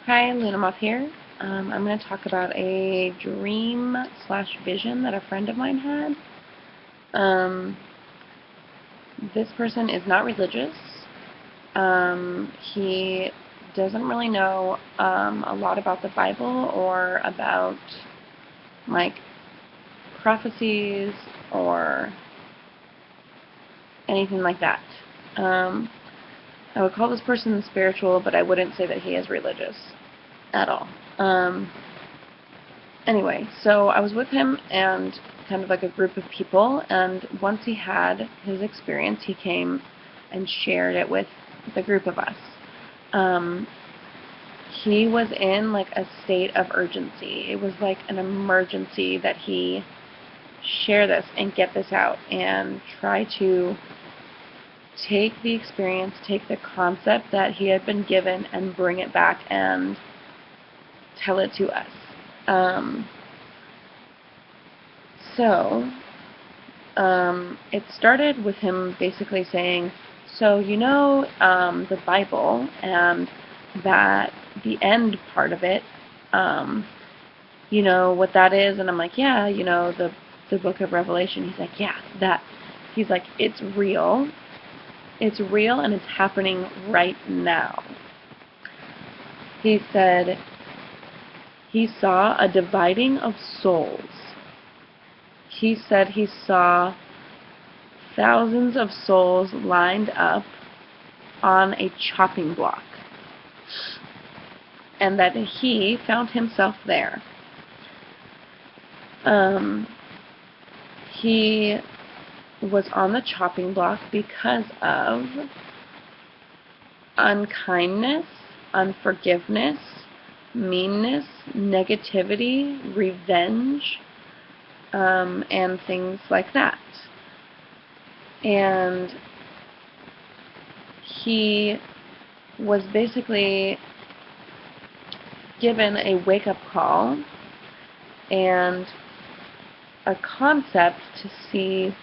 Hi, Luna Moth here. I'm going to talk about a dream/vision that a friend of mine had. Um, this person is not religious. He doesn't really know a lot about the Bible or about like prophecies or anything like that. I would call this person spiritual, but I wouldn't say that he is religious at all. Anyway, so I was with him and kind of like a group of people, and once he had his experience, he came and shared it with the group of us. He was in like a state of urgency. It was like an emergency that he share this and get this out and try to take the experience, take the concept that he had been given and bring it back and tell it to us. It started with him basically saying, so the Bible and that the end part of it, you know what that is? And I'm like, yeah, the book of Revelation. He's like, yeah, that. He's like, it's real. It's real and it's happening right now. He said he saw a dividing of souls. He said he saw thousands of souls lined up on a chopping block, and that he found himself there. He was on the chopping block because of unkindness, unforgiveness, meanness, negativity, revenge, and things like that. And he was basically given a wake-up call and a concept to see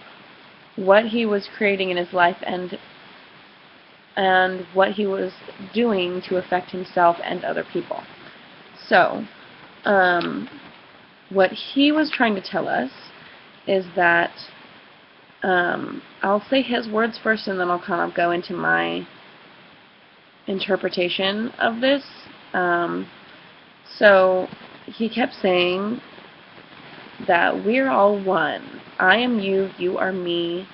what he was creating in his life and what he was doing to affect himself and other people. So, what he was trying to tell us is that, I'll say his words first and then I'll kind of go into my interpretation of this. So he kept saying that we're all one. I am you, you are me,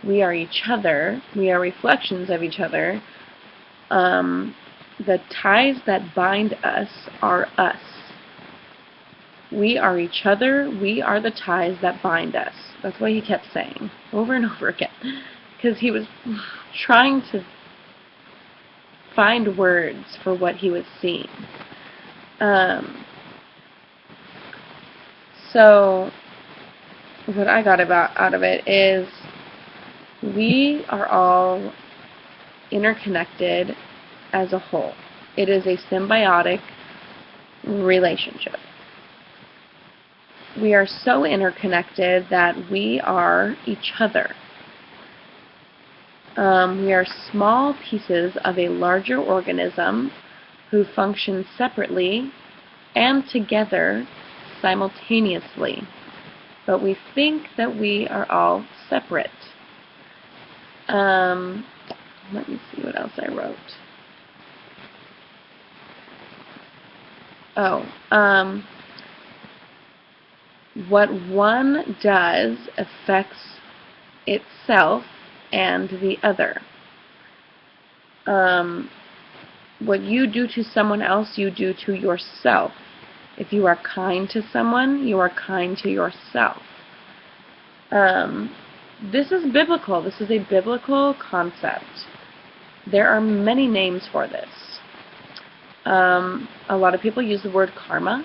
we are each other, we are reflections of each other. The ties that bind us are us. We are each other, we are the ties that bind us. That's what he kept saying over and over again, because he was trying to find words for what he was seeing. So what I got out of it is we are all interconnected as a whole. It is a symbiotic relationship. We are so interconnected that we are each other. We are small pieces of a larger organism who function separately and together simultaneously, but we think that we are all separate. Let me see what else I wrote. What one does affects itself and the other. What you do to someone else, you do to yourself. If you are kind to someone, you are kind to yourself. This is biblical. This is a biblical concept. There are many names for this. A lot of people use the word karma.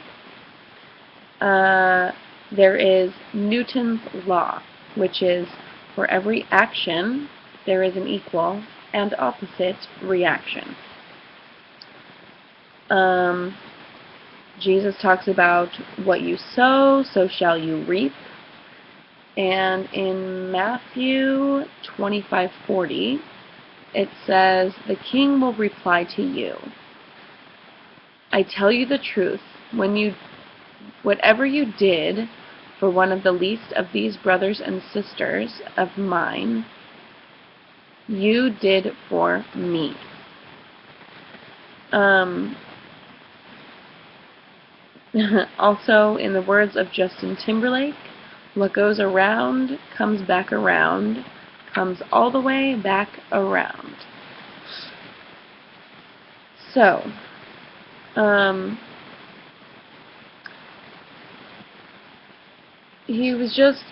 There is Newton's law, which is for every action, there is an equal and opposite reaction. Jesus talks about what you sow, so shall you reap. And in Matthew 25:40, it says, the king will reply to you. I tell you the truth, whatever you did for one of the least of these brothers and sisters of mine, you did for me. Also, in the words of Justin Timberlake, what goes around comes back around, comes all the way back around. So, he was just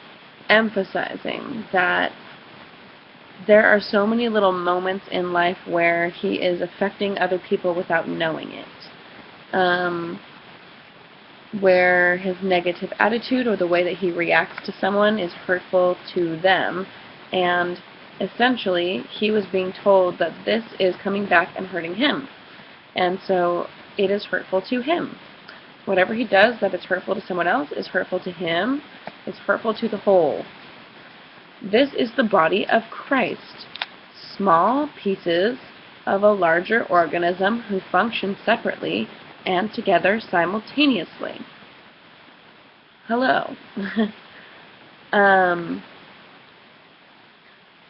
emphasizing that there are so many little moments in life where he is affecting other people without knowing it. Where his negative attitude or the way that he reacts to someone is hurtful to them, and essentially he was being told that this is coming back and hurting him, and so it is hurtful to him. Whatever he does that is hurtful to someone else is hurtful to him, is hurtful to the whole. This is the body of Christ, small pieces of a larger organism who function separately and together simultaneously. Hello.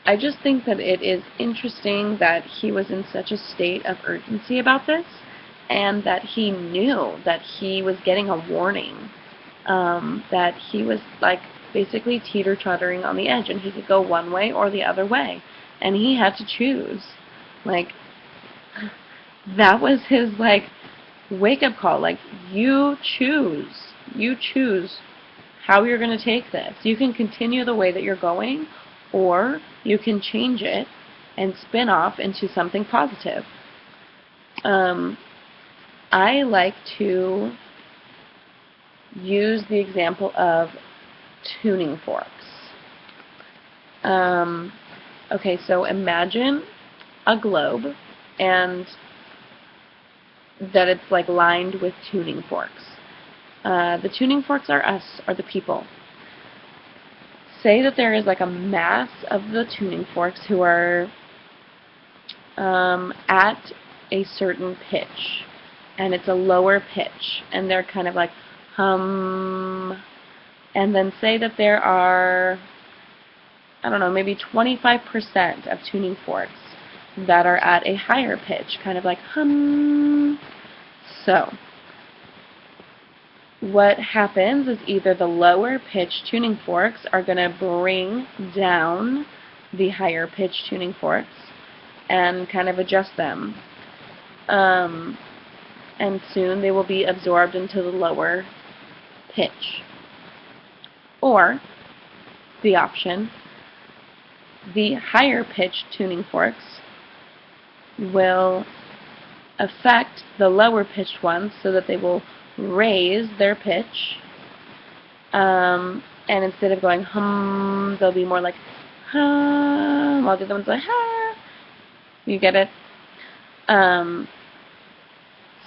I just think that it is interesting that he was in such a state of urgency about this, and that he knew that he was getting a warning, that he was like basically teeter-tottering on the edge, and he could go one way or the other way, and he had to choose. Like, that was his like wake-up call. Like, you choose how you're going to take this. You can continue the way that you're going, or you can change it and spin off into something positive. I like to use the example of tuning forks. Okay, so imagine a globe, and that it's like lined with tuning forks. The tuning forks are us, are the people. Say that there is like a mass of the tuning forks who are at a certain pitch, and it's a lower pitch, and they're kind of like hum, and then say that there are, I don't know, maybe 25% of tuning forks that are at a higher pitch, kind of like hum. So, what happens is either the lower pitch tuning forks are going to bring down the higher pitch tuning forks and kind of adjust them. And soon they will be absorbed into the lower pitch. Or, the option, the higher pitch tuning forks will affect the lower pitched ones so that they will raise their pitch, and instead of going hum, they'll be more like hum, while the other one's like ha. You get it?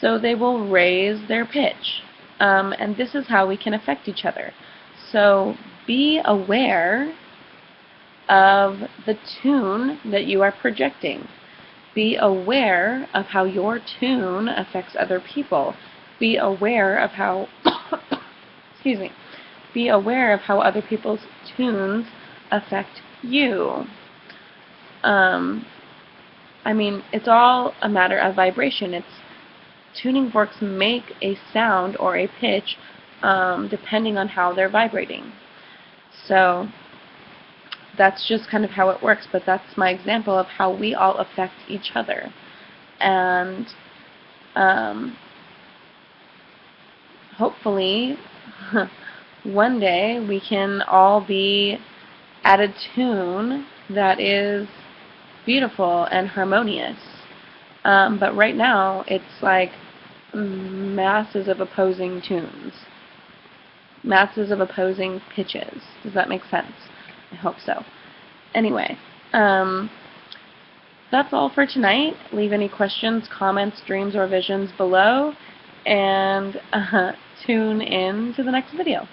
So they will raise their pitch, and this is how we can affect each other. So be aware of the tune that you are projecting. Be aware of how your tune affects other people. Be aware of how, excuse me, be aware of how other people's tunes affect you. I mean, it's all a matter of vibration. Tuning forks make a sound or a pitch depending on how they're vibrating. So that's just kind of how it works, but that's my example of how we all affect each other. And hopefully one day we can all be at a tune that is beautiful and harmonious. But right now it's like masses of opposing tunes. Masses of opposing pitches. Does that make sense? I hope so. Anyway, that's all for tonight. Leave any questions, comments, dreams, or visions below, and tune in to the next video.